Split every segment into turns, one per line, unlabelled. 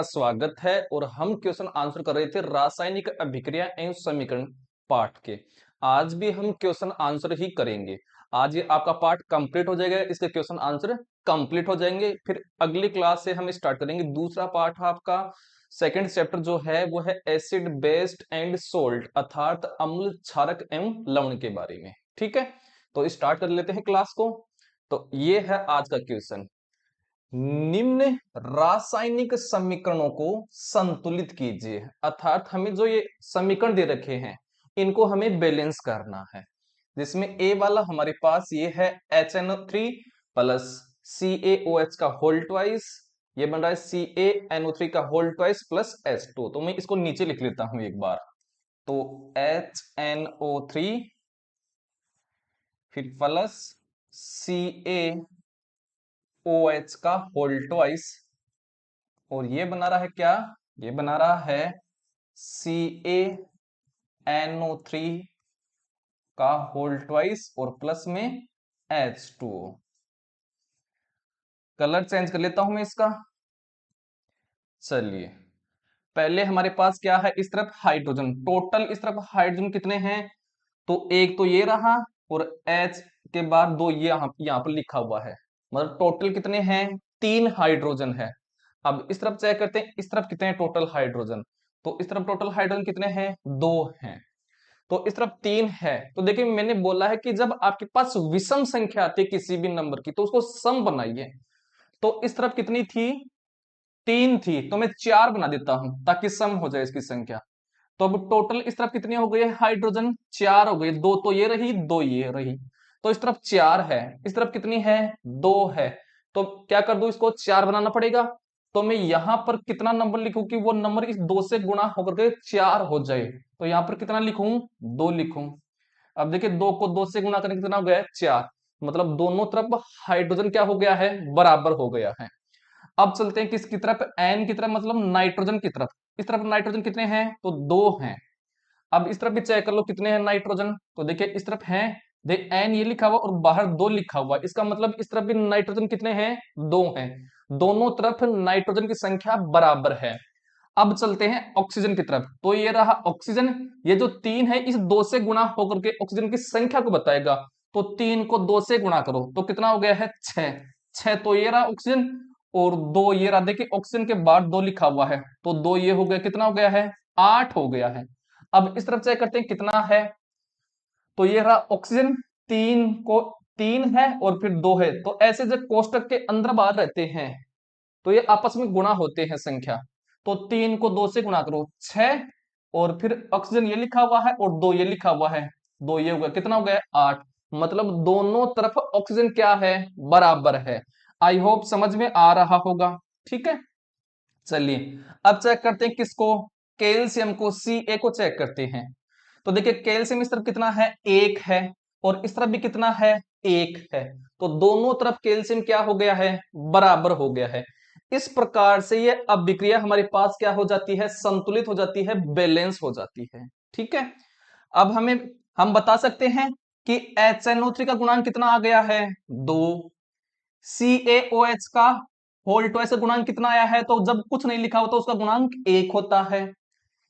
स्वागत है। और हम क्वेश्चन आंसर कर रहे थे रासायनिक अभिक्रिया एवं समीकरण पाठ के। आज भी हम क्वेश्चन आंसर ही करेंगे। आज ये आपका पाठ कंप्लीट हो जाएगा, इसके क्वेश्चन आंसर कंप्लीट हो जाएंगे। फिर अगली क्लास से हम स्टार्ट करेंगे दूसरा पाठ। आपका सेकंड चैप्टर जो है वो है एसिड बेस्ड एंड सोल्ट, अर्थात अम्ल क्षारक एवं लवण के बारे में। ठीक है, तो स्टार्ट कर लेते हैं क्लास को। तो ये है आज का क्वेश्चन। निम्न रासायनिक समीकरणों को संतुलित कीजिए, अर्थात हमें जो ये समीकरण दे रखे हैं इनको हमें बैलेंस करना है। जिसमें ए वाला हमारे पास ये है HNO3 प्लस CaOH का होल ट्वाइस, ये बन रहा है CaNO3 का होल ट्वाइस प्लस H2। तो मैं इसको नीचे लिख लेता हूं एक बार। तो HNO3 फिर प्लस CaOH का होल ट्वाइस, और ये बना रहा है क्या, ये बना रहा है CaNO3 का होल ट्वाइस और प्लस में H2O। कलर चेंज कर लेता हूं मैं इसका। चलिए, पहले हमारे पास क्या है, इस तरफ हाइड्रोजन, टोटल इस तरफ हाइड्रोजन कितने हैं, तो एक तो ये रहा और H के बाद दो ये यहां पर लिखा हुआ है, मतलब टोटल कितने हैं, 3 हाइड्रोजन है। अब इस तरफ चेक करते हैं, इस तरफ कितने हैं टोटल हाइड्रोजन। तो इस तरफ टोटल हाइड्रोजन कितने हैं, 2 हैं। तो इस तरफ 3 है। तो देखिए मैंने बोला है कि जब आपके पास विषम संख्या आती है किसी भी नंबर की तो उसको सम बनाइए। तो इस तरफ कितनी थी, 3 थी, तो मैं 4 बना देता हूं ताकि सम हो जाए इसकी संख्या। तो अब टोटल इस तरफ कितनी हो गई है, हाइड्रोजन 4 हो गई, 2 तो ये रही, 2 ये रही। तो इस तरफ 4 है, इस तरफ कितनी है, 2 है। तो क्या कर दूं, इसको 4 बनाना पड़ेगा। तो मैं यहां पर कितना नंबर लिखूं कि वो नंबर इस 2 से गुणा होकर के 4 हो जाए। तो यहां पर कितना लिखूं, 2 लिखूं। अब देखिए 2 को 2 से गुणा करके कितना हो गया, 4। मतलब दोनों तरफ हाइड्रोजन क्या हो गया है, बराबर हो गया है। अब चलते हैं किसकी तरफ, एन की तरफ, मतलब नाइट्रोजन की तरफ। इस तरफ नाइट्रोजन कितने हैं, तो 2 हैं। अब इस तरफ भी चेक कर लो कितने हैं नाइट्रोजन। तो देखिए इस तरफ है, देख एन ये लिखा हुआ और बाहर 2 लिखा हुआ, इसका मतलब इस तरफ भी नाइट्रोजन कितने हैं, 2 हैं। दोनों तरफ नाइट्रोजन की संख्या बराबर है। अब चलते हैं ऑक्सीजन की तरफ। तो ये रहा ऑक्सीजन, ये जो 3 है इस 2 से गुणा होकर के ऑक्सीजन की संख्या को बताएगा। तो 3 को 2 से गुणा करो तो कितना हो गया है, 6। 6 तो ये रहा ऑक्सीजन, और 2 ये रहा। देखिए ऑक्सीजन के बाद 2 लिखा हुआ है, तो 2 ये हो गया, कितना हो गया है, 8 हो गया है। अब इस तरफ चेक करते हैं कितना है। तो ये रहा ऑक्सीजन, 3 है और फिर 2 है। तो ऐसे जब कोष्टक के अंदर बाहर रहते हैं तो ये आपस में गुणा होते हैं संख्या। तो 3 को 2 से गुणा करो, 6। और फिर ऑक्सीजन ये लिखा हुआ है और 2 ये लिखा हुआ है, 2 ये हो गया, कितना हो गया, 8। मतलब दोनों तरफ ऑक्सीजन क्या है, बराबर है। आई होप समझ में आ रहा होगा। ठीक है, चलिए अब चेक करते हैं किसको, कैल्शियम को, Ca को चेक करते हैं। तो देखिए कैल्शियम इस तरफ कितना है, 1 है, और इस तरफ भी कितना है, 1 है। तो दोनों तरफ कैल्शियम क्या हो गया है, बराबर हो गया है। इस प्रकार से ये अभिक्रिया हमारे पास क्या हो जाती है, संतुलित हो जाती है, बैलेंस हो जाती है। ठीक है, अब हम बता सकते हैं कि HNO3 का गुणांक कितना आ गया है, 2। CaOH का होल ट्वाइस का गुणांक कितना आया है, तो जब कुछ नहीं लिखा होता उसका गुणांक 1 होता है।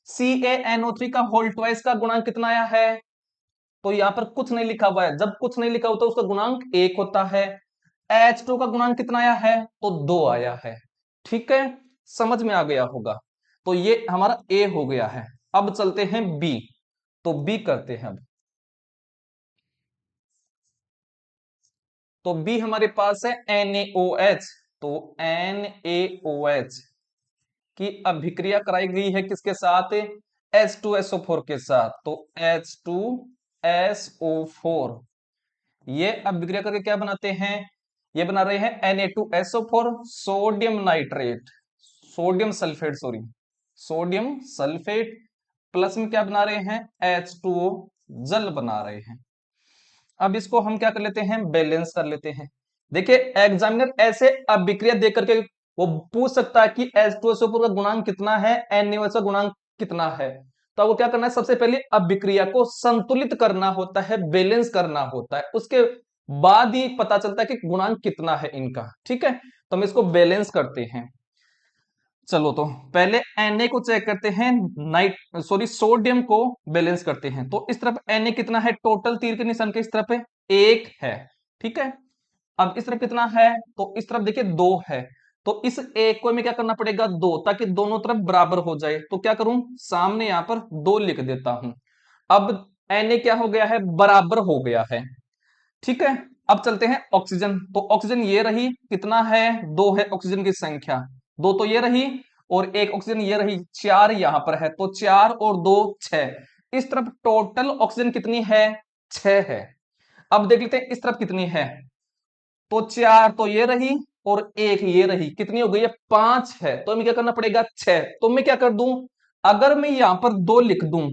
CaNO3 का होल ट्वाइस का गुणांक कितना आया है, तो यहां पर कुछ नहीं लिखा हुआ है, जब कुछ नहीं लिखा होता उसका गुणांक 1 होता है। H2 का गुणांक कितना आया है, तो 2 आया है। ठीक है, समझ में आ गया होगा। तो ये हमारा A हो गया है। अब चलते हैं B। तो B करते हैं अब। तो B हमारे पास है NaOH। तो NaOH की अभिक्रिया कराई गई है किसके साथ, H2SO4 के साथ। तो H2SO4 ये अभिक्रिया करके क्या बनाते हैं, ये बना रहे हैं Na2SO4 sodium nitrate, sodium sulphate, sorry sodium sulphate, plus में क्या बना रहे हैं, H2O जल बना रहे हैं। अब इसको हम क्या कर लेते हैं, बैलेंस कर लेते हैं। देखिए एग्जामिनर ऐसे अभिक्रिया देख करके वो पूछ सकता है कि H2SO4 का गुणांक कितना है, NaOH का गुणांक कितना है। तो वो क्या करना है, सबसे पहले अभिक्रिया को संतुलित करना होता है, बैलेंस करना होता है, उसके बाद ही पता चलता है कि गुणांक कितना है इनका। ठीक है, तो हम इसको बैलेंस करते हैं। चलो तो पहले Na को चेक करते हैं, सोडियम को बैलेंस करते हैं। तो इस तरफ Na कितना है, टोटल तीर के निशान के इस तरफ है 1 है, ठीक है। अब इस तरफ कितना है, तो इस तरफ देखिए 2 है। तो इस एक को हमें क्या करना पड़ेगा, 2, ताकि दोनों तरफ बराबर हो जाए। तो क्या करूं, सामने यहां पर 2 लिख देता हूं। अब Na क्या हो गया है, बराबर हो गया है, ठीक है। अब चलते हैं ऑक्सीजन। तो ऑक्सीजन ये रही, कितना है, 2 है ऑक्सीजन की संख्या, 2 तो ये रही, और एक ऑक्सीजन ये रही, 4 यहां पर है। तो 4 और 2 6। इस तरफ टोटल ऑक्सीजन कितनी है, 6 है। अब देख लेते हैं इस तरफ कितनी है। तो 4 तो ये रही, और एक ये रही, कितनी हो गई है, 5 है। तो हमें क्या करना पड़ेगा, 6। तो मैं क्या कर दूं, अगर मैं यहां पर 2 लिख दूं,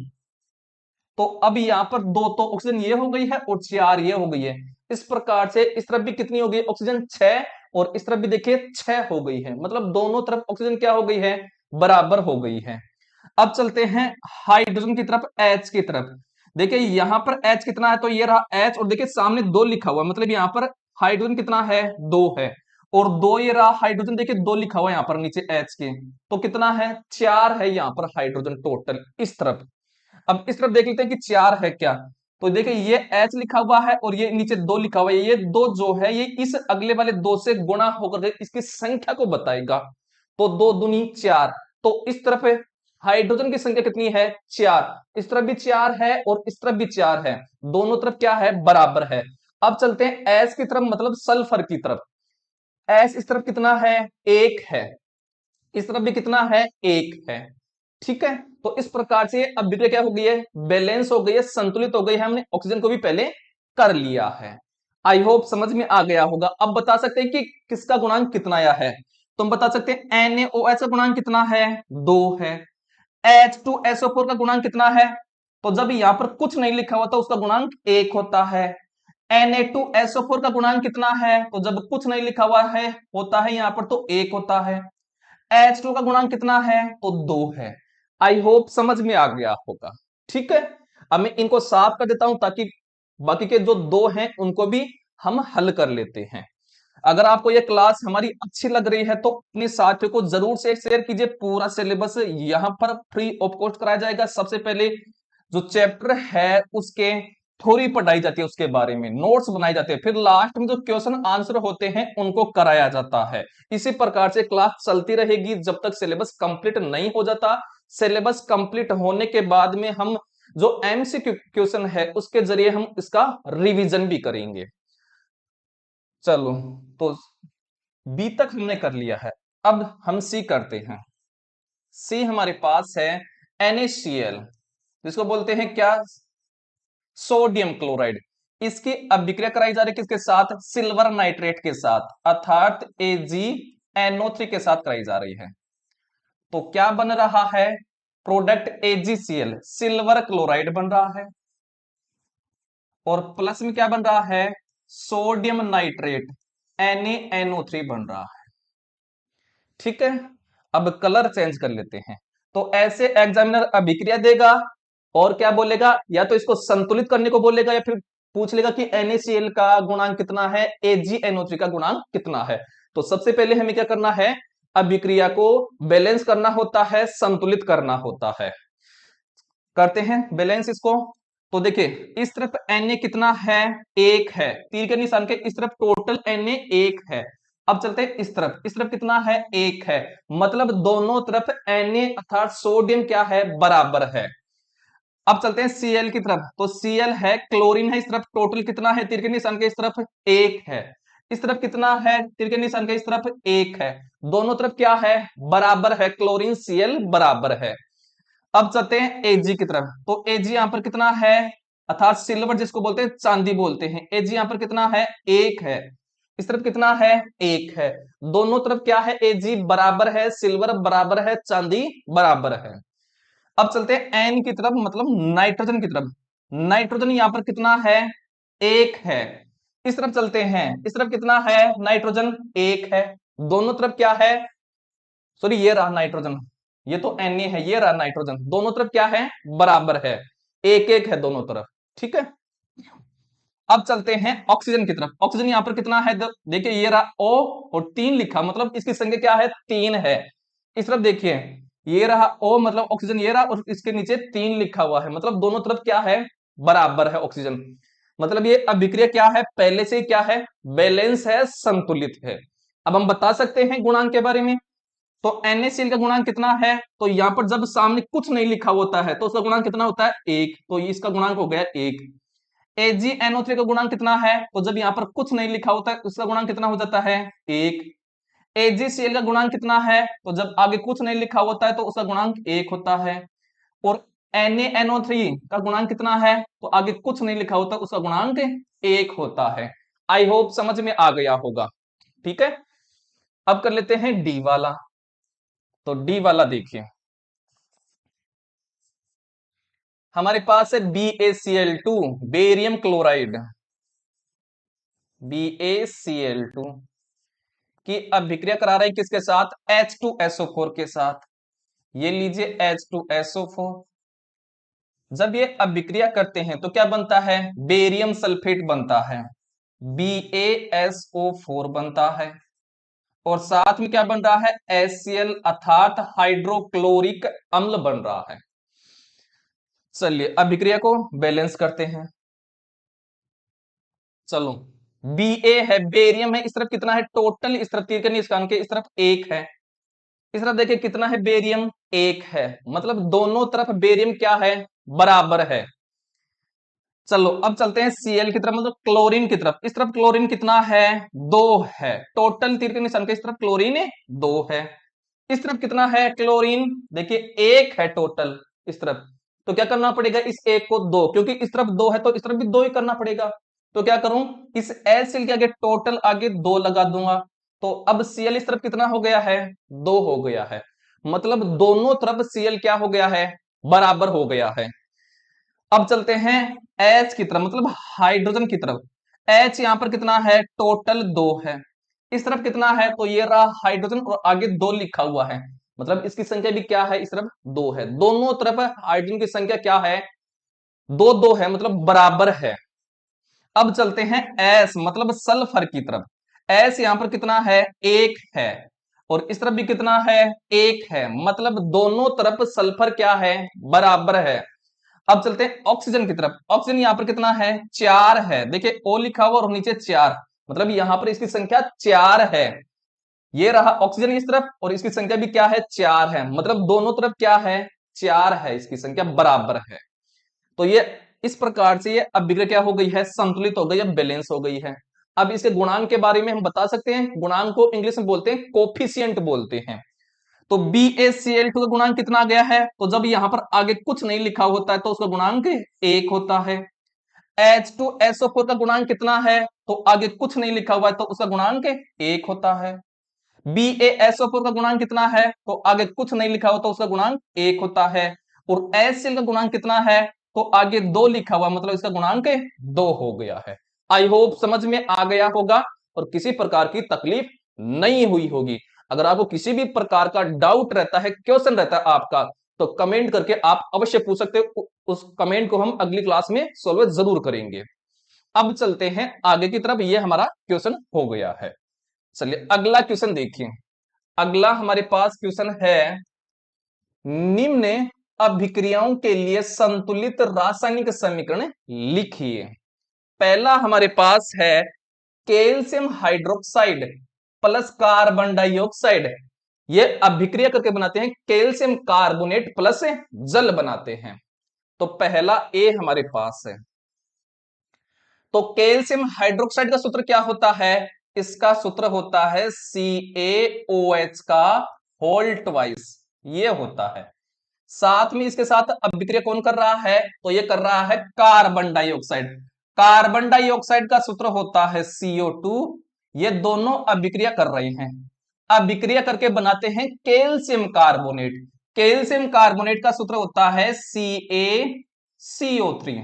तो अब यहां पर 2 तो ऑक्सीजन ये हो गई है, और 4 ये हो गई है। इस प्रकार से इस तरफ भी कितनी हो गई ऑक्सीजन, 6, और इस तरफ भी देखिए 6 हो गई है। मतलब दोनों तरफ ऑक्सीजन क्या हो गई है, बराबर हो गई है। अब चलते हैं हाइड्रोजन की तरफ, H की तरफ। देखिए यहां पर H कितना है, तो ये रहा H, और देखिए सामने 2 लिखा हुआ है, मतलब यहां पर हाइड्रोजन कितना है, 2 है। और 2 ये रहा हाइड्रोजन, देखिए 2 लिखा हुआ है यहां पर नीचे H के। तो कितना है, 4 है यहां पर हाइड्रोजन टोटल इस तरफ। अब इस तरफ देख लेते हैं कि 4 है क्या। तो देखिए ये H लिखा हुआ है, और ये नीचे 2 लिखा हुआ है। ये 2 जो है ये इस अगले वाले 2 से गुणा होकर इसकी संख्या को बताएगा। तो 2 दूनी 4। तो इस तरफ हाइड्रोजन की संख्या कितनी है, 4। इस तरफ भी 4 है, और इस तरफ भी 4 है। दोनों तरफ क्या है, बराबर है। अब चलते हैं एस की तरफ, मतलब सल्फर की तरफ। एस इस तरफ कितना है, 1 है। इस तरफ भी कितना है, 1 है, ठीक है। तो इस प्रकार से अभिक्रिया क्या हो गई है, बैलेंस हो गई है, संतुलित हो गई है। हमने ऑक्सीजन को भी पहले कर लिया है। आई होप समझ में आ गया होगा। अब बता सकते हैं कि किसका गुणांक कितना आया है। तो हम बता सकते हैं NaOH का गुणांक कितना है, 2 है। H2SO4 का गुणांक कितना है, तो जब यहां पर कुछ नहीं लिखा हुआ तो उसका गुणांक 1 होता है। Na2SO4 का गुणांक कितना है, तो जब कुछ नहीं लिखा हुआ है होता है यहां पर, तो 1 होता है। H2 का गुणांक कितना है, तो 2 है। आई होप समझ में आ गया होगा, ठीक है। अब मैं इनको साफ कर देता हूं, ताकि बाकी के जो 2 हैं उनको भी हम हल कर लेते हैं। अगर आपको यह क्लास हमारी अच्छी लग रही है तो अपने साथियों को जरूर से शेयर कीजिए। पूरा सिलेबस यहां पर फ्री ऑफ कॉस्ट कराया जाएगा। सबसे पहले जो चैप्टर है उसके थ्योरी पढ़ाई जाती है, उसके बारे में नोट्स बनाए जाते हैं, फिर लास्ट में जो क्वेश्चन आंसर होते हैं उनको कराया जाता है। इसी प्रकार से क्लास चलती रहेगी जब तक सिलेबस कंप्लीट नहीं हो जाता। सिलेबस कंप्लीट होने के बाद में हम जो एमसीक्यू क्वेश्चन है उसके जरिए हम इसका रिवीजन भी करेंगे। चलो, तो बी तक हमने कर लिया है। अब हम सी करते हैं। सी हमारे पास है NaCl, जिसको बोलते हैं क्या, सोडियम क्लोराइड। इसकी अभिक्रिया कराई जा रही है किसके साथ, सिल्वर नाइट्रेट के साथ, अर्थात AgNO3 के साथ कराई जा रही है। तो क्या बन रहा है, प्रोडक्ट AgCl, सिल्वर क्लोराइड बन रहा है, और प्लस में क्या बन रहा है, सोडियम नाइट्रेट NaNO3 बन रहा है, ठीक है। अब कलर चेंज कर लेते हैं। तो ऐसे एग्जामिनर अभिक्रिया देगा, और क्या बोलेगा, या तो इसको संतुलित करने को बोलेगा, या फिर पूछ लेगा कि NaCl का गुणांक कितना है, AgNO3 का गुणांक कितना है। तो सबसे पहले हमें क्या करना है, अभिक्रिया को बैलेंस करना होता है, संतुलित करना होता है। करते हैं बैलेंस इसको। तो देखिए इस तरफ Na कितना है, 1 है, तीर के निशान के इस तरफ टोटल Na 1 है। अब चलते हैं इस तरफ कितना है, 1 है। मतलब दोनों तरफ Na अर्थात सोडियम क्या है, बराबर है। अब चलते हैं Cl की तरफ। तो Cl है, क्लोरीन है, इस तरफ टोटल कितना है, तीर के निशान के इस तरफ 1 है। इस तरफ कितना है, तीर के निशान के इस तरफ 1 है। दोनों तरफ क्या है, बराबर है, क्लोरीन Cl बराबर है। अब चलते हैं Ag की तरफ। तो Ag यहां पर कितना है, अर्थात सिल्वर जिसको बोलते हैं, चांदी बोलते हैं। Ag यहां पर कितना है, 1 है। इस तरफ कितना है, 1 है। दोनों तरफ क्या है, Ag बराबर है, सिल्वर बराबर है, चांदी बराबर है। अब चलते हैं N की तरफ, मतलब नाइट्रोजन की तरफ। नाइट्रोजन यहां पर कितना है, 1 है। इस तरफ चलते हैं, इस तरफ कितना है, नाइट्रोजन 1 है। दोनों तरफ क्या है, सॉरी ये रहा नाइट्रोजन, ये तो Na है, ये रहा नाइट्रोजन, दोनों तरफ क्या है, बराबर है, 1 1 है दोनों तरफ, ठीक है। अब चलते हैं ऑक्सीजन की तरफ। ऑक्सीजन यहां पर कितना है, देखिए ये रहा O, और 3 लिखा, मतलब इसकी संख्या क्या है, 3 है। इस तरफ देखिए, ये रहा O मतलब ऑक्सीजन, ये रहा, और इसके नीचे 3 लिखा हुआ है, मतलब दोनों तरफ क्या है, बराबर है ऑक्सीजन। मतलब ये अभिक्रिया क्या है, पहले से क्या है, बैलेंस है, संतुलित है। अब हम बता सकते हैं गुणांक के बारे में। तो NaCl का गुणांक कितना है, तो यहां पर जब सामने कुछ नहीं लिखा होता है तो उसका गुणांक कितना होता है, 1, तो इसका गुणांक हो गया 1। AgNO3 का गुणांक कितना है, तो जब यहां पर कुछ नहीं लिखा होता है उसका गुणांक कितना हो जाता है, 1। AgCl का गुणांक कितना है, तो जब आगे कुछ नहीं लिखा होता है तो उसका गुणांक 1 होता है। और NaNO3 का गुणांक कितना है, तो आगे कुछ नहीं लिखा होता उसका गुणांक 1 होता है। आई होप समझ में आ गया होगा। ठीक है, अब कर लेते हैं डी वाला। तो डी वाला देखिए, हमारे पास है BaCl2, बेरियम क्लोराइड, BaCl2 की अभिक्रिया करा रहे हैं किसके साथ, H2SO4 के साथ। ये लीजिए H2SO4, जब ये अभिक्रिया करते हैं तो क्या बनता है, बेरियम सल्फेट बनता है, BaSO4 बनता है, और साथ में क्या बन रहा है, HCl अर्थात हाइड्रोक्लोरिक अम्ल बन रहा है। चलिए अभिक्रिया को बैलेंस करते हैं। चलो, Ba है, बेरियम है, इस तरफ कितना है टोटल, इस तरफ तीर के निशान के इस तरफ 1 है, इस तरफ देखिए कितना है, बेरियम 1 है, मतलब दोनों तरफ बेरियम क्या है, बराबर है। चलो अब चलते हैं Cl की तरफ, मतलब क्लोरीन की तरफ। इस तरफ क्लोरीन कितना है, 2 है, टोटल तीर के निशान के इस तरफ क्लोरीन 2 है। इस तरफ कितना है क्लोरीन, देखिए 1 है टोटल इस तरफ। तो क्या करना पड़ेगा, इस 1 को 2, क्योंकि इस तरफ 2 है तो इस तरफ भी 2 ही करना पड़ेगा। तो क्या करूं, इस HCl के आगे टोटल आगे 2 लगा दूंगा। तो अब Cl इस तरफ कितना हो गया है, 2 हो गया है, मतलब दोनों तरफ Cl क्या हो गया है, बराबर हो गया है। अब चलते हैं H की तरफ, मतलब हाइड्रोजन की तरफ। H यहां पर कितना है, टोटल 2 है, इस तरफ कितना है, तो ये रहा हाइड्रोजन और आगे 2 लिखा हुआ है, मतलब इसकी संख्या भी क्या है, इस तरफ 2 है, दोनों तरफ हाइड्रोजन की संख्या क्या है, 2 2 है, मतलब बराबर है। अब चलते हैं S मतलब सल्फर की तरफ। S यहां पर कितना है, 1 है, और इस तरफ भी कितना है, 1 है, मतलब दोनों तरफ सल्फर क्या है, बराबर है। अब चलते हैं ऑक्सीजन की तरफ। ऑक्सीजन यहां पर कितना है, 4 है, देखिए O लिखा हुआ और नीचे 4, मतलब यहां पर इसकी संख्या 4 है। ये रहा ऑक्सीजन इस तरफ और इसकी संख्या भी क्या है, 4 है, मतलब दोनों तरफ क्या है, 4 है, इसकी संख्या बराबर है। तो ये इस प्रकार से ये अभिक्रिया क्या हो गई है, संतुलित हो गई है, बैलेंस हो गई है। अब इसके गुणांक के बारे में हम बता सकते हैं, गुणांक को इंग्लिश में बोलते हैं कोफिशिएंट बोलते हैं। तो BaCl2 का गुणांक कितना आ गया है, तो जब यहां पर आगे कुछ नहीं लिखा होता है तो उसका गुणांक 1 होता है। H2SO4 का गुणांक कितना है, तो आगे कुछ नहीं लिखा हुआ है तो उसका गुणांक 1 होता है। BaSO4 का गुणांक कितना है, तो आगे कुछ नहीं लिखा हुआ तो उसका गुणांक 1 होता है। और HCl का गुणांक कितना है, तो आगे 2 लिखा हुआ, मतलब इसका गुणांक 2 हो गया है। आई होप समझ में आ गया होगा और किसी प्रकार की तकलीफ नहीं हुई होगी। अगर आपको किसी भी प्रकार का डाउट रहता है, क्वेश्चन रहता है आपका, तो कमेंट करके आप अवश्य पूछ सकते हो, उस कमेंट को हम अगली क्लास में सॉल्व जरूर करेंगे। अब चलते हैं आगे की तरफ, ये हमारा क्वेश्चन हो गया है। चलिए अगला क्वेश्चन देखिए। अगला हमारे पास क्वेश्चन है, निम्न अभिक्रियाओं के लिए संतुलित रासायनिक समीकरण लिखिए। पहला हमारे पास है calcium hydroxide plus carbon dioxide, ये अभिक्रिया करके बनाते हैं कैल्शियम कार्बोनेट प्लस जल बनाते हैं। तो पहला ए हमारे पास है। तो कैल्शियम हाइड्रोक्साइड का सूत्र क्या होता है, इसका सूत्र होता है CaOH का होल ट्वाइस, ये होता है। साथ में इसके साथ अभिक्रिया कौन कर रहा है, तो ये कर रहा है कार्बन डाइऑक्साइड। कार्बन डाइऑक्साइड का सूत्र होता है CO2, ये दोनों अभिक्रिया कर रहे हैं, अभिक्रिया करके बनाते हैं कैल्शियम कार्बोनेट। कैल्शियम कार्बोनेट का सूत्र होता है CaCO3,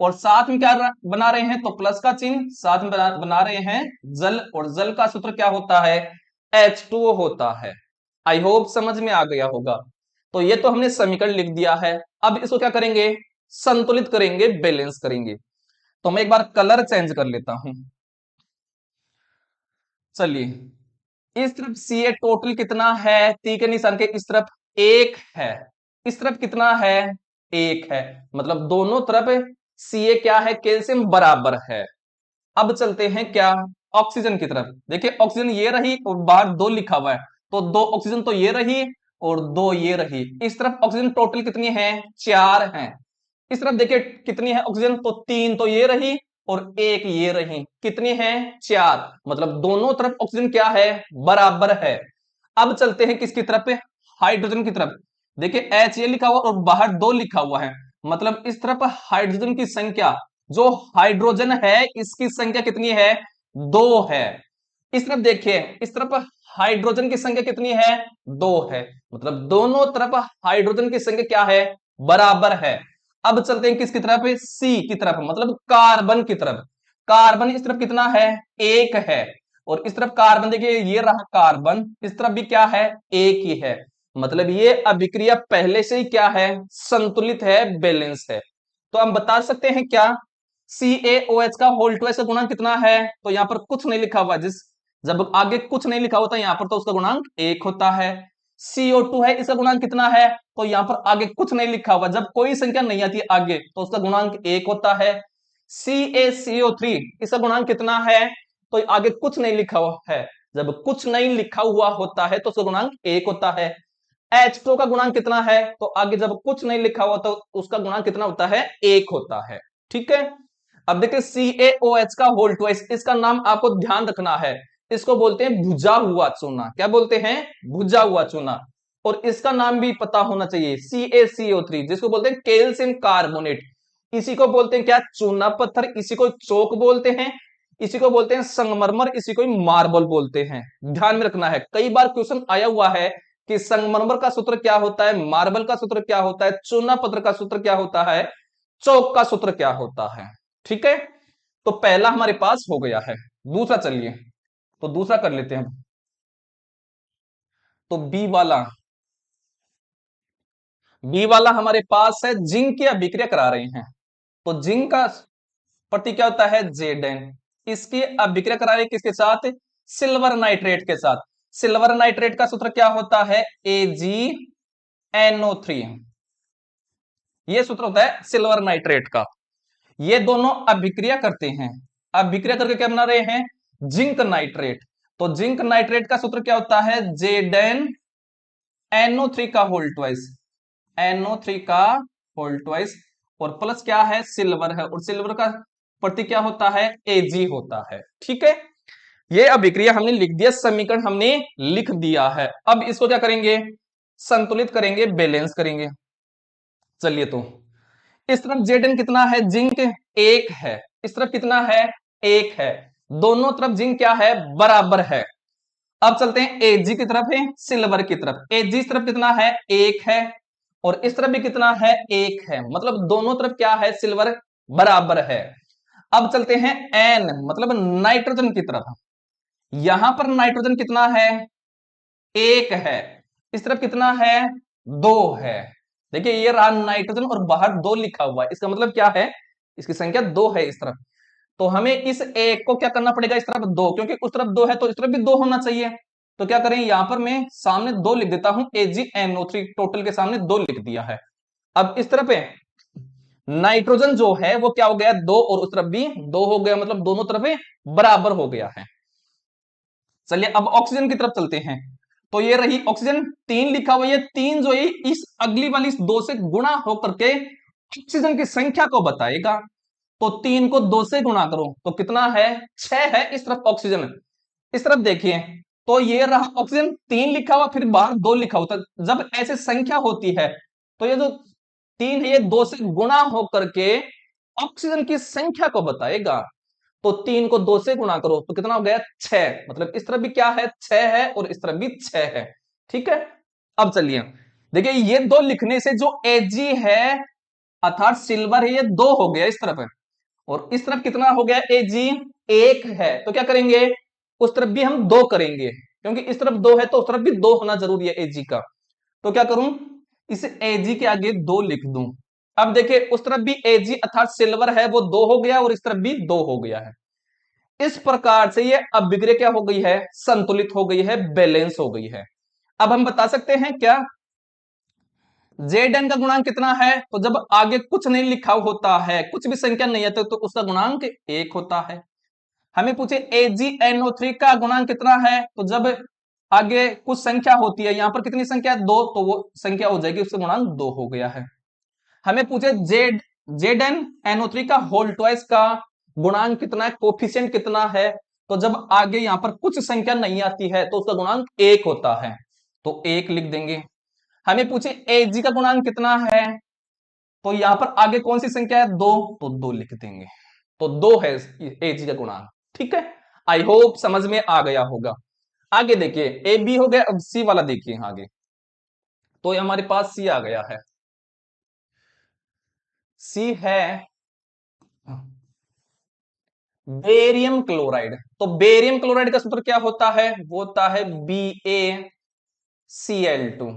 और साथ में क्या बना रहे हैं, तो प्लस का चिन्ह, साथ में बना रहे हैं जल, और जल का सूत्र क्या होता है, H2O होता है। आई होप समझ में आ गया होगा। तो ये तो हमने समीकरण लिख दिया है, अब इसको क्या करेंगे, संतुलित करेंगे, बैलेंस करेंगे। तो मैं एक बार कलर चेंज कर लेता हूं। चलिए इस तरफ सी ए टोटल कितना है, ती के निशान के इस तरफ एक है, इस तरफ कितना है, एक है, मतलब दोनों तरफ सी ए क्या है, कैल्शियम बराबर है। अब चलते हैं क्या, ऑक्सीजन की तरफ। देखिए ऑक्सीजन ये रही और बाहर दो लिखा हुआ है, तो दो ऑक्सीजन तो ये रही और दो ये रही। इस तरफ ऑक्सीजन टोटल कितनी है, चार है। इस तरफ देखिए कितनी है ऑक्सीजन, तो तीन तो ये रही और एक ये रही, कितनी है, चार, मतलब दोनों तरफ ऑक्सीजन क्या है, बराबर है। अब चलते हैं किसकी तरफ पे, हाइड्रोजन की तरफ। देखिए एच ये लिखा हुआ और बाहर दो लिखा हुआ है, मतलब इस तरफ हाइड्रोजन की संख्या, जो हाइड्रोजन है इसकी संख्या कितनी है, दो है। इस तरफ देखिए, इस तरफ हाइड्रोजन की संख्या कितनी है, दो है, मतलब दोनों तरफ हाइड्रोजन की संख्या क्या है, बराबर है। अब चलते हैं किसकी तरफ, सी की तरफ, मतलब कार्बन की तरफ। कार्बन इस तरफ कितना है, एक है, और इस तरफ कार्बन देखिए ये रहा कार्बन, इस तरफ भी क्या है, एक ही है, मतलब ये अभिक्रिया पहले से ही क्या है, संतुलित है, बैलेंस है। तो हम बता सकते हैं क्या, CaOH का होल ट्वाइस का गुणांक कितना है, तो यहां पर कुछ नहीं लिखा हुआ, जिस जब आगे कुछ नहीं लिखा होता यहां पर तो उसका गुणांक एक होता है। CO2 है, इसका गुणांक कितना है, तो यहां पर आगे कुछ नहीं लिखा हुआ, जब कोई संख्या नहीं आती आगे तो उसका गुणांक एक होता है। CaCO3 इसका गुणांक कितना है, तो आगे कुछ नहीं लिखा हुआ है, जब कुछ नहीं लिखा हुआ होता है तो उसका गुणांक एक होता है। H2 का गुणांक कितना है, तो आगे जब कुछ नहीं लिखा हुआ तो उसका गुणांक कितना होता है, एक होता है। ठीक है, अब देखिए CaOH का होल ट्वाइस, इसका नाम आपको ध्यान रखना है, इसको बोलते हैं भुजा हुआ चूना। क्या बोलते हैं, भुजा हुआ चूना। और इसका नाम भी पता होना चाहिए, CaCO3 जिसको बोलते हैं कैल्शियम कार्बोनेट, इसी को बोलते हैं क्या, चूना पत्थर, इसी को चौक बोलते हैं, इसी को बोलते हैं संगमरमर, इसी को मार्बल बोलते हैं। ध्यान में रखना है, कई बार क्वेश्चन आया हुआ है कि संगमरमर का सूत्र क्या होता है, मार्बल का सूत्र क्या होता है, चूना पत्थर का सूत्र क्या होता है, चौक का सूत्र क्या होता है। ठीक है, तो पहला हमारे पास हो गया है। दूसरा चलिए, तो दूसरा कर लेते हैं। तो बी वाला हमारे पास है, जिंक की अभिक्रिया करा रहे हैं, तो जिंक का प्रति क्या होता है, Zn। इसकी अभिक्रिया करा रहे हैं किसके साथ, सिल्वर नाइट्रेट के साथ। सिल्वर नाइट्रेट का सूत्र क्या होता है, AgNO3, ये सूत्र होता है सिल्वर नाइट्रेट का। ये दोनों अभिक्रिया करते हैं, अभिक्रिया करके क्या बना रहे हैं, जिंक नाइट्रेट। तो जिंक नाइट्रेट का सूत्र क्या होता है, ZnNO3 का होल ट्वाइस, NO3 का होल ट्वाइस, और प्लस क्या है, सिल्वर है, और सिल्वर का प्रति क्या होता है, Ag होता है। ठीक है, ये अभिक्रिया हमने लिख दिया, समीकरण हमने लिख दिया है। अब इसको क्या करेंगे, संतुलित करेंगे, बैलेंस करेंगे। चलिए, तो इस तरफ Zn कितना है, जिंक एक है, इस तरफ कितना है, एक है, दोनों तरफ जिंक क्या है, बराबर है। अब चलते हैं Ag की तरफ है, सिल्वर की तरफ। Ag इस तरफ कितना है, एक है, और इस तरफ भी कितना है, एक है, मतलब दोनों तरफ क्या है, सिल्वर बराबर है। अब चलते हैं N मतलब नाइट्रोजन की तरफ। यहां पर नाइट्रोजन कितना है, एक है, इस तरफ कितना है, दो है। देखिए ये रहा नाइट्रोजन और बाहर दो लिखा हुआ है, इसका मतलब क्या है, इसकी संख्या दो है इस तरफ। तो हमें इस एक को क्या करना पड़ेगा, इस तरफ दो, क्योंकि उस तरफ दो है तो इस तरफ भी दो होना चाहिए। तो क्या करें, यहां पर मैं सामने दो लिख देता हूं, AgNO3 टोटल के सामने दो लिख दिया है। अब इस तरफ है नाइट्रोजन जो है वो क्या हो गया, दो, और उस तरफ भी दो हो गया, मतलब दोनों तरफ बराबर हो गया है। चलिए अब ऑक्सीजन की तरफ चलते हैं। तो ये रही ऑक्सीजन, तीन लिखा हुआ, ये तीन जो है इस अगली वाली इस दो से गुणा होकर के ऑक्सीजन की संख्या को बताएगा। तो तीन को दो से गुणा करो तो कितना है, छह है इस तरफ ऑक्सीजन। इस तरफ देखिए, तो ये रहा ऑक्सीजन, तीन लिखा हुआ, फिर बाहर दो लिखा होता, जब ऐसे संख्या होती है तो ये जो तीन है ये दो से गुणा होकर के ऑक्सीजन की संख्या को बताएगा। तो तीन को दो से गुणा करो तो कितना हो गया, छह, मतलब इस तरफ भी क्या है, छह है, और इस तरफ भी छह है। ठीक है, अब चलिए देखिए, ये दो लिखने से जो Ag है अर्थात सिल्वर है, ये दो हो गया इस तरफ है, और इस तरफ कितना हो गया, Ag एक है। तो क्या करेंगे, उस तरफ भी हम दो करेंगे, क्योंकि इस तरफ दो है तो उस तरफ भी दो होना जरूरी है Ag का। तो क्या करूं, इसे Ag के आगे दो लिख दूं। अब देखिए उस तरफ भी Ag अर्थात सिल्वर है वो दो हो गया, और इस तरफ भी दो हो गया है। इस प्रकार से ये अभिक्रिया क्या हो गई है, संतुलित हो गई है, बैलेंस हो गई है। अब हम बता सकते हैं क्या, जेड एन का गुणांक कितना है, तो जब आगे कुछ नहीं लिखा होता है, कुछ भी संख्या नहीं है तो उसका गुणांक 1 होता है। हमें पूछे AgNO3 का गुणांक कितना है, तो जब आगे कुछ संख्या होती है, यहां पर कितनी संख्या है, 2, तो वो संख्या हो जाएगी, उसका गुणांक 2 हो गया है। हमें पूछे ZnNO3 का होल ट्वाइस का गुणांक कितना है, कोफिशिएंट कितना है, तो जब आगे यहां पर कुछ संख्या नहीं आती है तो उसका गुणांक 1 होता है, तो 1 लिख देंगे। हमें पूछे Ag का गुणांक कितना है, तो यहां पर आगे कौन सी संख्या है, 2, तो 2 लिख देंगे, तो 2 है Ag का गुणांक। ठीक है, आई होप समझ में आ गया होगा। आगे देखिए, ए बी हो गया, अब सी वाला देखिए आगे, तो ये हमारे पास सी आ गया है। सी है बेरियम क्लोराइड। तो बेरियम क्लोराइड का सूत्र क्या होता है, वो होता है BaCl2।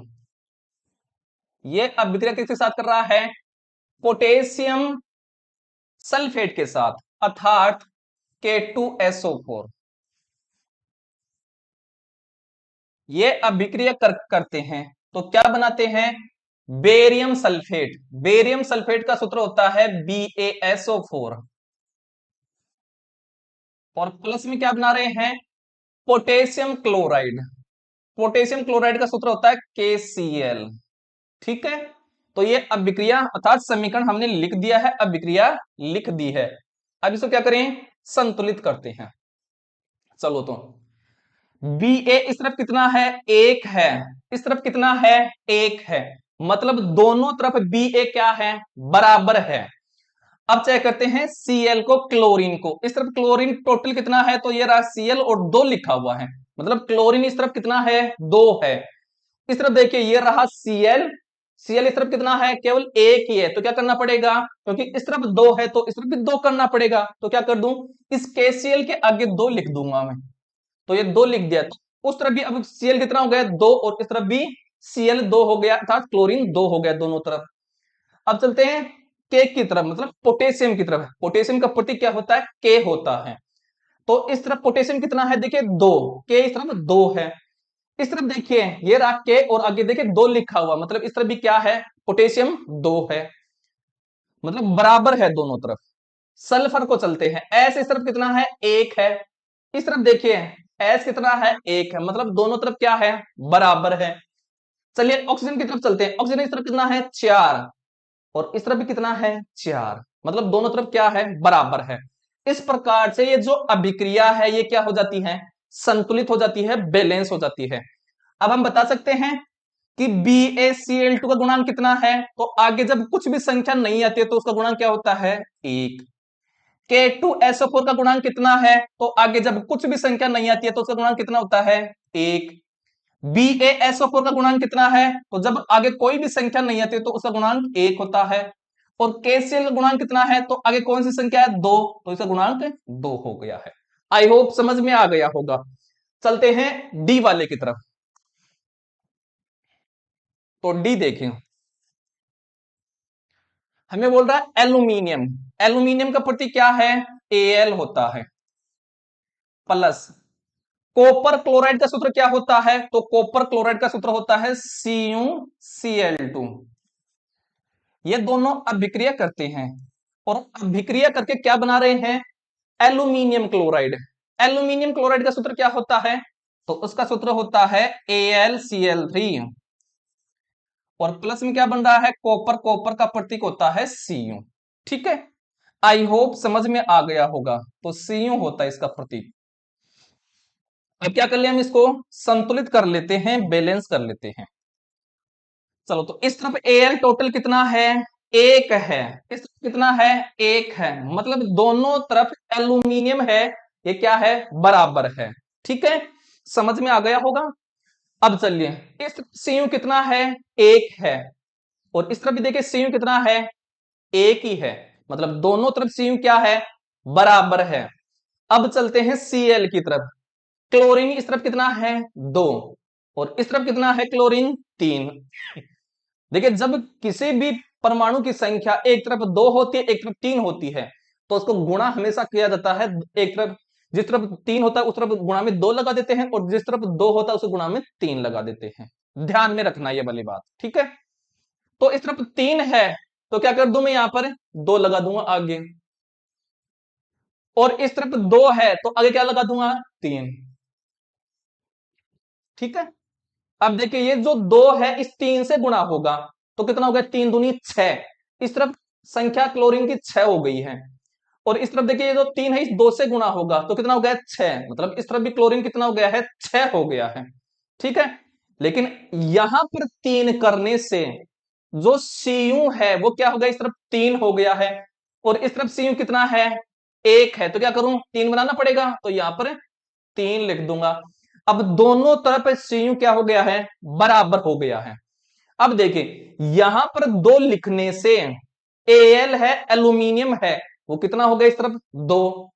ये अभिक्रिया किसके साथ कर रहा है, पोटेशियम सल्फेट के साथ, अर्थात K2SO4। ये अभिक्रिया करते हैं तो क्या बनाते हैं, बेरियम सल्फेट। बेरियम सल्फेट का सूत्र होता है BaSO4, और प्लस में क्या बना रहे हैं, पोटेशियम क्लोराइड। पोटेशियम क्लोराइड का सूत्र होता है KCl। ठीक है, तो ये अभिक्रिया अर्थात समीकरण हमने लिख दिया है, अभिक्रिया लिख दी है। अब इसको क्या करें, संतुलित करते हैं। चलो, तो Ba इस तरफ कितना है, 1 है, इस तरफ कितना है, 1 है, मतलब दोनों तरफ Ba क्या है, बराबर है। अब चेक करते हैं Cl को, क्लोरीन को। इस तरफ क्लोरीन टोटल कितना है, तो ये रहा Cl और 2 लिखा हुआ है, मतलब क्लोरीन इस तरफ कितना है, 2 है। इस तरफ देखिए ये रहा Cl, Cl इस तरफ कितना है, केवल 1 ही है, तो क्या करना पड़ेगा, क्योंकि इस तरफ 2 है तो इस तरफ भी 2 करना पड़ेगा, तो क्या कर दूं, इस KCl के आगे 2 लिख दूंगा मैं, तो ये 2 लिख दिया। तो उस तरफ भी अब Cl कितना हो गया, 2, और इस तरफ भी Cl 2 हो गया, अर्थात क्लोरीन 2 हो गया दोनों तरफ। अब चलते हैं के की तरफ, मतलब पोटेशियम की तरफ। पोटेशियम का प्रतीक क्या होता है, के होता है। तो इस तरफ पोटेशियम कितना है, देखिए 2, के इस तरफ 2 है। इस तरफ देखिए ये रहा के, और आगे देखिए 2 लिखा हुआ, मतलब इस तरफ भी क्या है, पोटेशियम 2 है, मतलब बराबर है दोनों तरफ। सल्फर को चलते हैं, एस इस तरफ कितना है, 1 है। इस तरफ देखिए एस कितना है, 1 है, मतलब दोनों तरफ क्या है, बराबर है। चलिए ऑक्सीजन की तरफ चलते हैं, ऑक्सीजन इस तरफ कितना है, 4, और इस तरफ भी कितना है, 4, मतलब दोनों तरफ क्या है, बराबर है। इस प्रकार से ये जो अभिक्रिया है ये क्या हो जाती है, संतुलित हो जाती है, बैलेंस हो जाती है। अब हम बता सकते हैं कि BaCl2 का गुणांक कितना है, तो आगे जब कुछ भी संख्या नहीं आती है तो उसका गुणांक क्या होता है, 1। K2SO4 का गुणांक कितना है, तो आगे जब कुछ भी संख्या नहीं आती है तो उसका गुणांक कितना होता है, 1। BaSO4 का गुणांक कितना है, तो जब आगे कोई भी संख्या नहीं आती तो उसका गुणांक 1 होता है। और KCl का गुणांक कितना है, तो आगे कौन सी संख्या है, 2, तो इसका गुणांक 2 हो गया है। आई होप समझ में आ गया होगा। चलते हैं डी वाले की तरफ। तो डी देखें, हमें बोल रहा है एल्यूमिनियम। एल्यूमिनियम का प्रतीक क्या है, Al होता है। प्लस कॉपर क्लोराइड का सूत्र क्या होता है, तो कॉपर क्लोराइड का सूत्र होता है CuCl2। ये दोनों अभिक्रिया करते हैं, और अभिक्रिया करके क्या बना रहे हैं, एल्यूमिनियम क्लोराइड। एल्यूमिनियम क्लोराइड का सूत्र क्या होता है, तो उसका सूत्र होता है AlCl3, और प्लस में क्या बन रहा है, कॉपर, कॉपर का प्रतीक होता है Cu। ठीक है, आई होप समझ में आ गया होगा। तो Cu होता है इसका प्रतीक। अब क्या कर लिया, हम इसको संतुलित कर लेते हैं, बैलेंस कर लेते हैं। चलो, तो इस तरफ Al टोटल कितना है, 1 है, इस तरफ कितना है, 1 है, मतलब दोनों तरफ एल्यूमिनियम है, ये क्या है, बराबर है। ठीक है, समझ में आ गया होगा। अब चलिए, इस Cu कितना है, 1 है, और इस तरफ भी देखिए Cu कितना है, 1 ही है, मतलब दोनों तरफ Cu क्या है, बराबर है। अब चलते हैं Cl की तरफ। क्लोरीन इस तरफ कितना है, 2, और इस तरफ कितना है, क्लोरीन 3। देखिए जब किसी भी परमाणु की संख्या एक तरफ 2 होती है, एक तरफ 3 होती है, तो उसको गुणा हमेशा किया जाता है एक तरफ जिस तरफ 3 होता है उस तरफ गुणा में 2 लगा देते हैं, और जिस तरफ 2 होता है उस गुणा में 3 लगा देते हैं। ध्यान में रखना ये वाली बात, ठीक है। तो इस तरफ 3 है तो क्या कर दूं मैं, यहां पर 2 लगा दूंगा आगे, और इस तरफ 2 है तो आगे क्या लगा दूंगा, 3। ठीक है। अब देखिए ये जो 2 है इस 3 से गुणा होगा तो कितना हो गया, 3 दूनी 6। इस तरफ संख्या क्लोरीन की 6 हो गई है, और इस तरफ देखिए ये जो 3 है इस 2 से गुणा होगा तो कितना हो गया, 6। मतलब इस तरफ भी क्लोरीन कितना हो गया है, 6 हो गया है। ठीक है। लेकिन यहां पर 3 करने से जो Cu है वो क्या हो गया, इस तरफ 3 हो गया है, और इस तरफ Cu कितना है, 1 है। तो क्या करूं, 3 बनाना पड़ेगा, तो यहां पर 3 लिख दूंगा। अब दोनों तरफ Cu क्या हो गया है, बराबर हो गया है। अब देखिए यहां पर 2 लिखने से Al है, एल्यूमिनियम है, वो कितना हो गया, इस तरफ 2,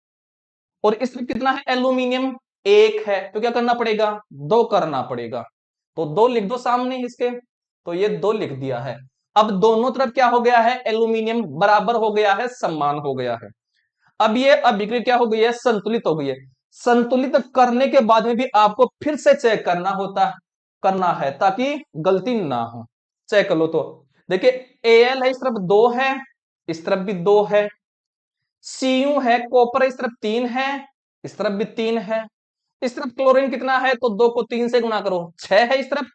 और इस तरफ कितना है, एल्यूमिनियम 1 है। तो क्या करना पड़ेगा, 2 करना पड़ेगा। तो 2 लिख दो सामने इसके, तो ये 2 लिख दिया है। अब दोनों तरफ क्या हो गया है, एल्यूमिनियम बराबर हो गया है, समान हो गया है। अब ये अभिक्रिया क्या हो गई है, संतुलित हो गई है। संतुलित करने के बाद में भी आपको फिर से चेक करना है ताकि गलती ना हो। चेक कर लो तो देखिए Al है, इस तरफ 2 है, इस तरफ भी 2 है। Cu है, कॉपर इस तरफ 3 है, इस तरफ भी 3 है। इस तरफ क्लोरीन कितना है, तो 2 को 3 से गुणा करो, 6 है इस तरफ,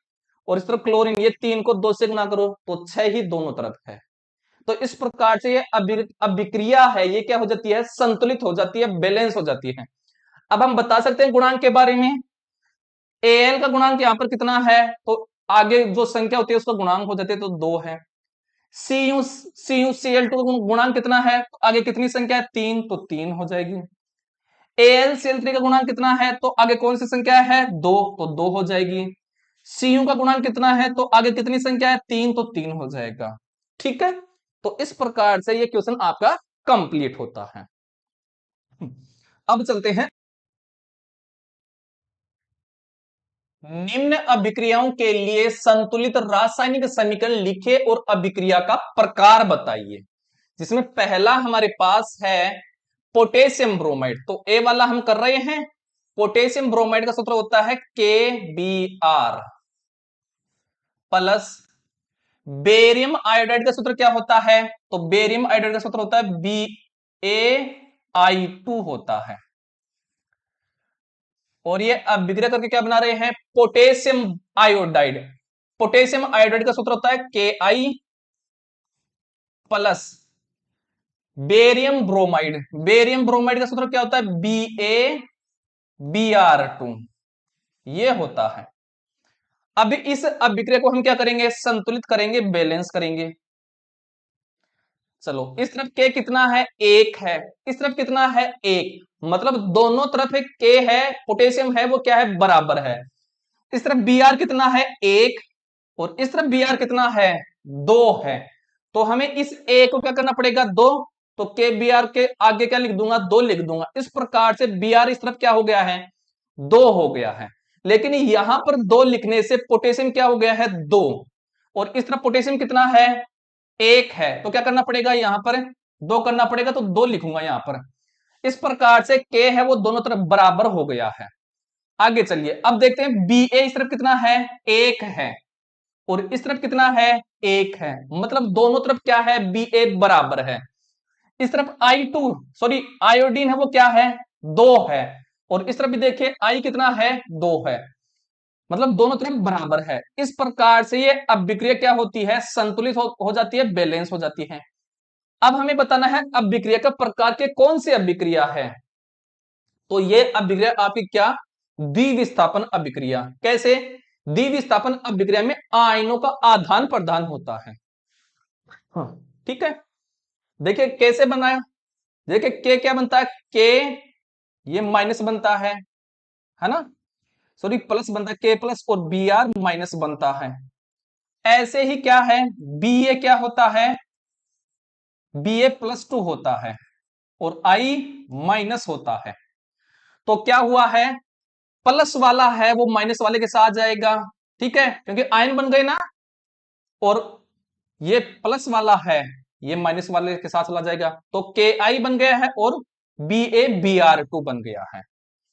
और इस तरफ क्लोरीन ये 3 को 2 से गुणा करो तो 6 ही दोनों तरफ है। तो इस प्रकार से ये अभिक्रिया है, ये क्या हो जाती है, संतुलित हो जाती है, बैलेंस हो जाती है। अब हम बता सकते हैं गुणांक के बारे में। Al का गुणांक यहां पर कितना है, तो आगे जो संख्या होती है उसका गुणांक हो जाती है, तो 2 है। CuCl2 गुणांक कितना है, तो आगे कितनी संख्या है, 3, तो 3 हो जाएगी। AlCl3 का गुणांक कितना है, तो आगे कौन सी संख्या है, 2, तो 2 हो जाएगी। Cu का गुणांक कितना है, तो आगे कितनी संख्या है, 3, तो 3 हो जाएगा। ठीक है। तो इस प्रकार से ये क्वेश्चन आपका कंप्लीट होता है। अब चलते हैं, निम्न अभिक्रियाओं के लिए संतुलित रासायनिक समीकरण लिखे और अभिक्रिया का प्रकार बताइए। जिसमें पहला हमारे पास है पोटेशियम ब्रोमाइड, तो ए वाला हम कर रहे हैं। पोटेशियम ब्रोमाइड का सूत्र होता है KBr प्लस बेरियम आयोडाइड का सूत्र क्या होता है, तो बेरियम आयोडाइड का सूत्र होता है BaI2 होता है। और ये अभिक्रिया करके क्या बना रहे हैं, पोटेशियम आयोडाइड। पोटेशियम आयोडाइड का सूत्र होता है Ki plus barium bromide. Barium bromide का सूत्र क्या होता है, BaBr2, ये होता है। अब इस अभिक्रिया को हम क्या करेंगे, संतुलित करेंगे, बैलेंस करेंगे। चलो इस तरफ K कितना है, 1 है, इस तरफ कितना है, 1, मतलब दोनों तरफ एक K है, पोटेशियम है, वो क्या है, बराबर है। इस तरफ Br कितना है, 1, और इस तरफ Br कितना है, 2 है। तो हमें इस A को क्या करना पड़ेगा, 2, तो KBr के आगे क्या लिख दूंगा, 2 लिख दूंगा। इस प्रकार से Br इस तरफ क्या हो गया है, 2 हो गया है। लेकिन यहां पर 2 लिखने से पोटेशियम क्या हो गया है, 2, और इस तरफ पोटेशियम कितना है, 1 है। तो क्या करना पड़ेगा, यहां पर 2 करना पड़ेगा, तो 2 लिखूंगा यहां पर। इस प्रकार से K है वो दोनों तरफ बराबर हो गया है। आगे चलिए अब देखते हैं Ba इस तरफ कितना है, 1 है, और इस तरफ कितना है, 1 है, मतलब दोनों तरफ क्या है, Ba बराबर है। इस तरफ I2 सॉरी आयोडीन है वो क्या है, 2 है, और इस तरफ भी देखिए I कितना है, 2 है, मतलब दोनों तरफ बराबर है। इस प्रकार से ये अभिक्रिया क्या होती है, संतुलित हो जाती है, बैलेंस हो जाती है। अब हमें बताना है अभिक्रिया का प्रकार के कौन सी अभिक्रिया है, तो ये अभिक्रिया आपकी क्या, द्विविस्थापन अभिक्रिया। कैसे, द्विविस्थापन अभिक्रिया में आयनों का आदान प्रदान होता है। हाँ, ठीक है। देखिए कैसे बनाया, देखिए के क्या बनता है, के ये माइनस बनता है ना, सॉरी प्लस बनता है, के प्लस, और बी आर माइनस बनता है। ऐसे ही क्या है, बी ए क्या होता है, Ba+2 होता है, और I माइनस होता है। तो क्या हुआ है, प्लस वाला है वो माइनस वाले के साथ जाएगा, ठीक है, क्योंकि आयन बन गए ना, और ये प्लस वाला है ये माइनस वाले के साथ चला जाएगा, तो Ki बन गया है, और BaBr2 बन गया है।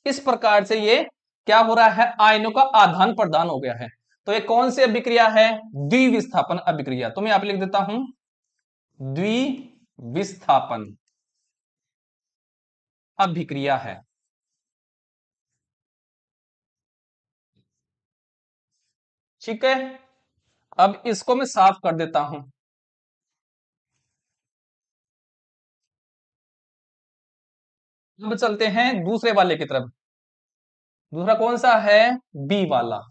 इस प्रकार से ये क्या हो रहा है, आयनों का आदान प्रदान हो गया है। तो ये कौन सी अभिक्रिया है, द्विविस्थापन अभिक्रिया। तो मैं यहां पे लिख देता हूं द्विविस्थापन अभिक्रिया है। ठीक है, अब इसको मैं साफ कर देता हूं। अब चलते हैं दूसरे वाले की तरफ। दूसरा कौन सा है, बी वाला।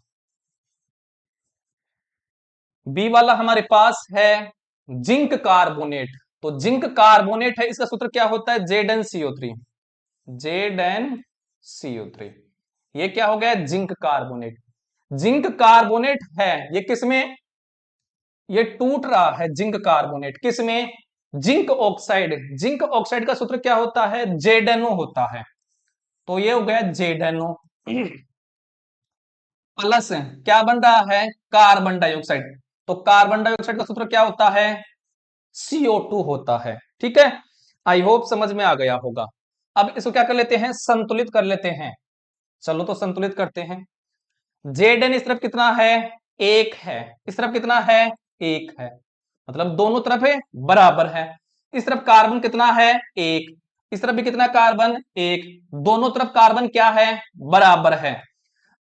बी वाला हमारे पास है जिंक कार्बोनेट। तो जिंक कार्बोनेट है, इसका सूत्र क्या होता है, ZnCO3। ZnCO3, ये क्या हो गया, जिंक कार्बोनेट। जिंक कार्बोनेट है ये किसमें, ये टूट रहा है जिंक कार्बोनेट किसमें, जिंक ऑक्साइड। जिंक ऑक्साइड का सूत्र क्या होता है, ZnO होता है। तो ये हो गया ZnO प्लस क्या बन रहा है, कार्बन डाइऑक्साइड। तो कार्बन डाइऑक्साइड का सूत्र क्या होता है, CO2 होता है। ठीक है, आई होप समझ में आ गया होगा। अब इसको क्या कर लेते हैं, संतुलित कर लेते हैं। चलो तो संतुलित करते हैं। Zn इस तरफ कितना है, एक है। इस तरफ कितना है, एक है। मतलब दोनों तरफ है बराबर है। इस तरफ कार्बन कितना है, एक। इस तरफ भी कितना कार्बन, एक। दोनों तरफ कार्बन क्या है, बराबर है।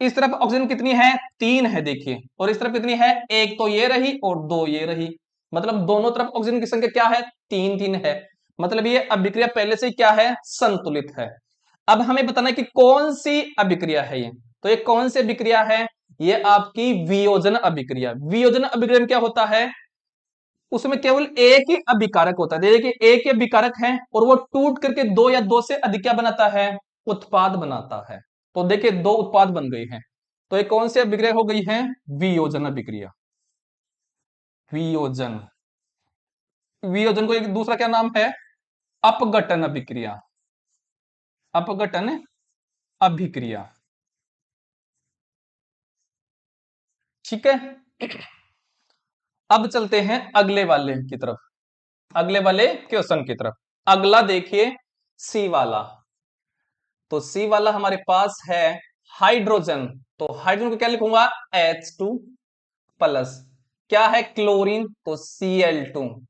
इस तरफ ऑक्सीजन कितनी है, तीन है देखिए। और इस तरफ कितनी है, एक। तो ये रही और दो ये रही। मतलब दोनों तरफ ऑक्सीजन की संख्या क्या है, तीन तीन है। मतलब ये अभिक्रिया पहले से क्या है, संतुलित है। अब हमें बताना है कि कौन सी अभिक्रिया है ये। तो ये कौन सी अभिक्रिया है, ये आपकी वियोजन अभिक्रिया। वियोजन अभिक्रिया में क्या होता है, उसमें केवल एक ही अभिकारक होता है। देखिए एक ही अभिकारक है और वो टूट करके दो या दो से अधिक क्या बनाता है, उत्पाद बनाता है। तो देखिए दो उत्पाद बन गए हैं। तो ये कौन सी अभिक्रिया हो गई है, वियोजन अभिक्रिया। वियोजन, वियोजन को एक दूसरा क्या नाम है, अपघटन अभिक्रिया। अपघटन अभिक्रिया। ठीक है, अब चलते हैं अगले वाले की तरफ, अगले वाले क्वेश्चन की तरफ। अगला देखिए सी वाला। तो सी वाला हमारे पास है हाइड्रोजन। तो हाइड्रोजन को क्या लिखूंगा, H2 प्लस। क्या है, क्लोरीन, तो Cl2।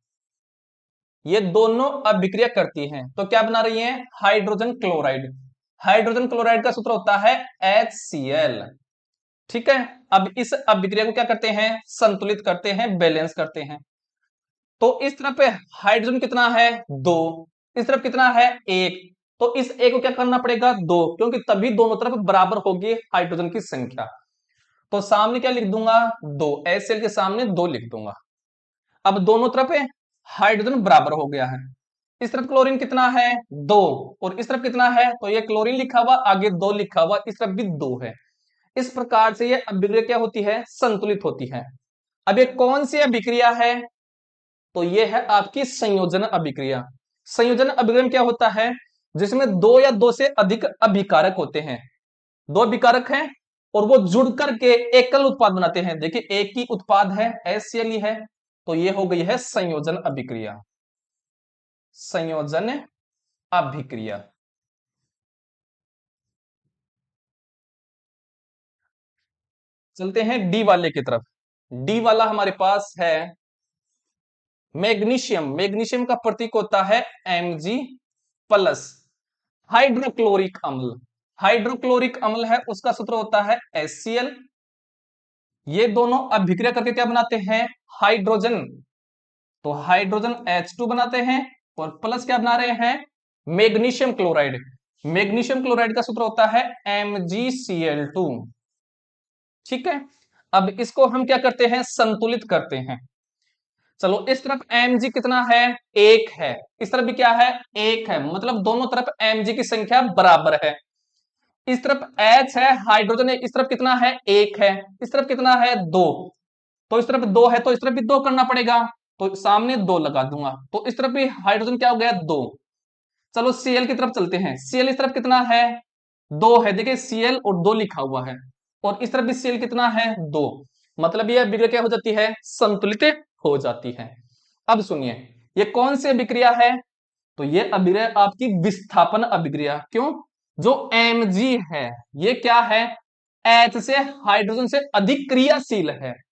ये दोनों अभिक्रिया करती हैं तो क्या बना रही हैं, हाइड्रोजन क्लोराइड। हाइड्रोजन क्लोराइड का सूत्र होता है HCl। ठीक है, अब इस अभिक्रिया को क्या करते हैं, संतुलित करते हैं, बैलेंस करते हैं। तो इस तरफ पे हाइड्रोजन कितना है, दो। इस तरफ कितना है, एक। तो इस एक को क्या करना पड़ेगा, दो, क्योंकि तभी दोनों तरफ बराबर होगी हाइड्रोजन की संख्या। तो सामने क्या लिख दूंगा, दो। HCl के सामने दो लिख दूंगा। अब दोनों तरफ हाइड्रोजन बराबर हो गया है। इस तरफ क्लोरीन कितना है, दो। और इस तरफ कितना है, तो ये क्लोरीन लिखा हुआ, आगे दो लिखा हुआ, इस तरफ भी दो है। इस प्रकार से ये अभिक्रिया क्या होती है, संतुलित होती है। अब ये कौन सी अभिक्रिया है, तो ये है आपकी संयोजन अभिक्रिया। संयोजन अभिक्रिया में क्या होता है, जिसमें दो या दो से अधिक अभिकारक होते हैं। दो अभिकारक हैं और वो जुड़ करके एकल उत्पाद बनाते हैं। देखिए एक ही उत्पाद है, HCl ही है। तो ये हो गई है संयोजन अभिक्रिया। संयोजन अभिक्रिया। चलते हैं डी वाले की तरफ। डी वाला हमारे पास है मैग्नीशियम। मैग्नीशियम का प्रतीक होता है Mg प्लस। हाइड्रोक्लोरिक अम्ल, हाइड्रोक्लोरिक अम्ल है उसका सूत्र होता है HCl। ये दोनों अभिक्रिया करके क्या बनाते हैं, हाइड्रोजन। तो हाइड्रोजन H2 बनाते हैं और प्लस क्या बना रहे हैं, मैग्नीशियम क्लोराइड। मैग्नीशियम क्लोराइड का सूत्र होता है MgCl2। ठीक है, अब इसको हम क्या करते हैं, संतुलित करते हैं। चलो इस तरफ Mg कितना है, एक है। इस तरफ भी क्या है, एक है। मतलब दोनों तरफ Mg की संख्या बराबर है। इस तरफ H है, हाइड्रोजन है। इस तरफ कितना है, एक है। इस तरफ कितना है, दो। तो इस तरफ दो है तो इस तरफ भी दो करना पड़ेगा। तो सामने दो लगा दूंगा। तो इस तरफ भी हाइड्रोजन क्या हो गया, दो। चलो Cl की तरफ चलते हैं। Cl इस तरफ कितना है, दो है। देखिए Cl और दो लिखा हुआ है। और इस तरफ भी Cl कितना है, दो। मतलब यह अभिक्रिया क्या हो जाती है, संतुलित हो जाती है। अब सुनिए ये कौन सी अभिक्रिया है, तो ये अभिक्रिया आपकी विस्थापन अभिक्रिया। क्यों? जो Mg है ये क्या है, H से हाइड्रोजन से अधिक क्रियाशील है।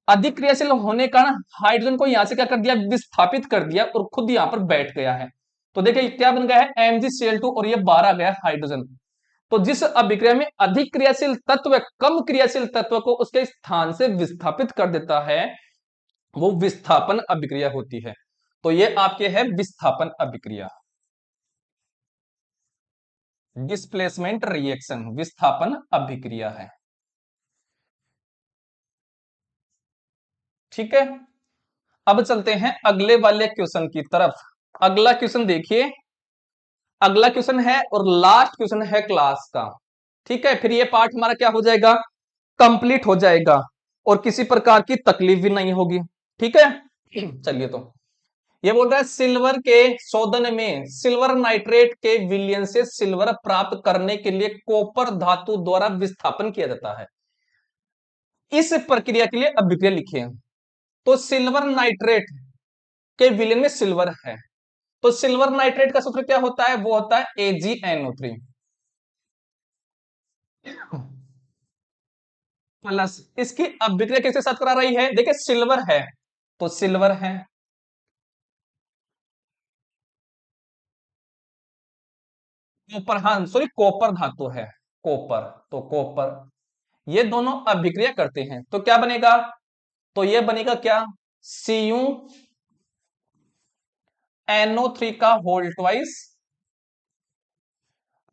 अधिक क्रियाशील होने का कारण हाइड्रोजन को यहां से क्या कर दिया, विस्थापित कर दिया और खुद यहां पर बैठ गया है। तो देखिए क्या बन गया है, MgCl2 और ये बाहर आ गया हाइड्रोजन। तो जिस अभिक्रिया में अधिक क्रियाशील तत्व कम क्रियाशील तत्व को उसके स्थान से विस्थापित कर देता है, वो विस्थापन अभिक्रिया होती है। तो ये आपके है विस्थापन अभिक्रिया, डिस्प्लेसमेंट रिएक्शन विस्थापन अभिक्रिया है। ठीक है, अब चलते हैं अगले वाले क्वेश्चन की तरफ। अगला क्वेश्चन देखिए, अगला क्वेश्चन है और लास्ट क्वेश्चन है क्लास का। ठीक है, फिर ये पार्ट हमारा क्या हो जाएगा, कंप्लीट हो जाएगा और किसी प्रकार की तकलीफ भी नहीं होगी। ठीक है, चलिए तो ये बोल रहा है सिल्वर के शोधन में सिल्वर नाइट्रेट के विलयन से सिल्वर प्राप्त करने के लिए कॉपर धातु द्वारा विस्थापन किया जाता है। इस प्रक्रिया के लिए अभिक्रिया लिखे। तो सिल्वर नाइट्रेट के विलयन में सिल्वर है, तो सिल्वर नाइट्रेट का सूत्र क्या होता है, वो होता है AgNO3 प्लस इसकी अभिक्रिया किसके साथ करा रही है, देखिए सिल्वर है तो सिल्वर है, कॉपर, हाँ सॉरी कॉपर धातु है, कॉपर, तो कॉपर, ये दोनों अभिक्रिया करते हैं तो क्या बनेगा, तो ये बनेगा क्या, CuNO3 का होल ट्वाइस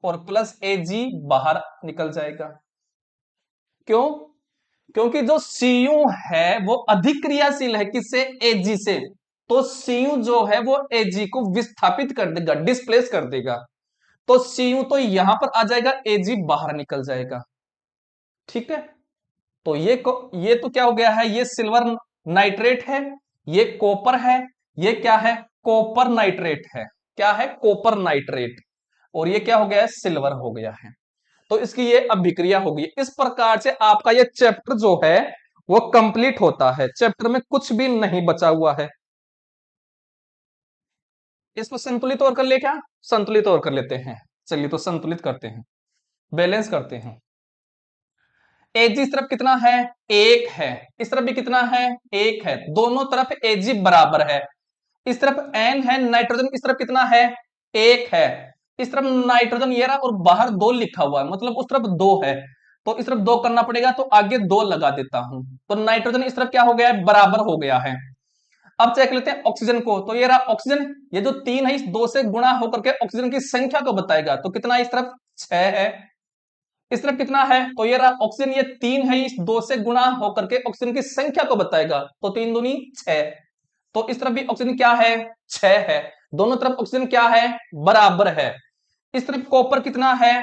और प्लस Ag बाहर निकल जाएगा। क्यों? क्योंकि जो Cu है वो अधिक क्रियाशील है किससे, Ag से, तो Cu जो है वो Ag को विस्थापित कर देगा, डिस्प्लेस कर देगा। तो Cu तो यहां पर आ जाएगा, Ag बाहर निकल जाएगा। ठीक है, तो ये तो क्या हो गया है, ये सिल्वर नाइट्रेट है, ये कॉपर है, ये क्या है, कॉपर नाइट्रेट है, क्या है, कॉपर नाइट्रेट, और ये क्या हो गया है, सिल्वर हो गया है। तो इसकी ये अभिक्रिया होगी। इस प्रकार से आपका ये चैप्टर जो है वो कंप्लीट होता है, चैप्टर में कुछ भी नहीं बचा हुआ है। इसको संतुलित और कर ले, क्या संतुलित और कर लेते हैं, चलिए तो संतुलित करते हैं, बैलेंस करते हैं। Ag इस तरफ कितना है, एक है, इस तरफ भी कितना है, एक है, दोनों तरफ Ag बराबर है। इस तरफ N है नाइट्रोजन, इस तरफ कितना है, एक है, इस तरफ नाइट्रोजन ये रहा और बाहर दो लिखा हुआ है, मतलब उस तरफ दो है, तो इस तरफ दो करना पड़ेगा, तो आगे दो लगा देता हूं, तो नाइट्रोजन इस तरफ क्या हो गया है, बराबर हो गया है। अब चेक लेते हैं ऑक्सीजन को, तो ये रहा ऑक्सीजन, ये जो तीन है इस दो से गुणा होकर के ऑक्सीजन की संख्या को बताएगा, तो कितना इस तरफ 6 है, इस तरफ कितना है, तो ये रहा ऑक्सीजन, ये तीन है, इस दो से गुणा होकर के ऑक्सीजन की संख्या को बताएगा, तो तीन दूनी 6, तो इस तरफ भी ऑक्सीजन क्या है, 6 है, दोनों तरफ ऑक्सीजन क्या है, बराबर है। इस तरफ कॉपर कितना है,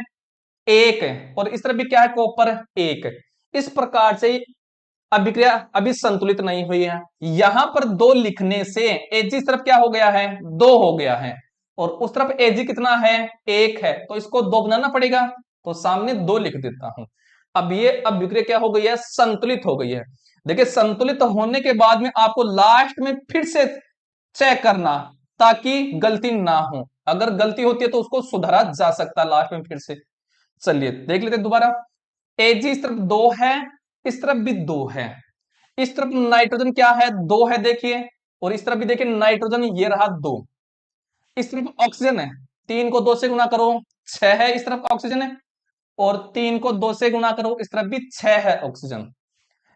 एक है, और इस तरफ भी क्या है, कॉपर एक। इस प्रकार से अभिक्रिया अभी संतुलित नहीं हुई है, यहां पर दो लिखने से Ag इस तरफ क्या हो गया है, दो हो गया है, और उस तरफ Ag कितना है, एक है, तो इसको दो बनाना पड़ेगा, तो सामने दो लिख देता हूं। अब ये अभिक्रिया क्या हो गई है, संतुलित हो गई है। देखिए संतुलित होने के बाद में आपको लास्ट में फिर से चेक करना, ताकि गलती ना हो, अगर गलती होती है तो उसको सुधारा जा सकता है लास्ट में फिर से। चलिए देख लेते दोबारा, Ag इस तरफ दो है, इस तरफ भी दो है, इस तरफ नाइट्रोजन क्या है, दो है देखिए, और इस तरफ भी देखिए नाइट्रोजन ये रहा दो, इस तरफ ऑक्सीजन है, तीन को दो से गुणा करो 6 है, इस तरफ ऑक्सीजन है, और तीन को दो से गुणा करो इस तरफ भी 6 है ऑक्सीजन।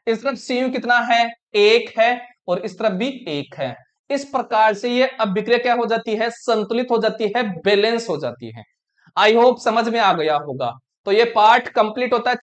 इस तरफ Cu कितना है, एक है, और इस तरफ भी एक है। इस प्रकार से ये अभिक्रिया क्या हो जाती है, संतुलित हो जाती है, बैलेंस हो जाती है। आई होप समझ में आ गया होगा। तो ये पार्ट कंप्लीट होता है।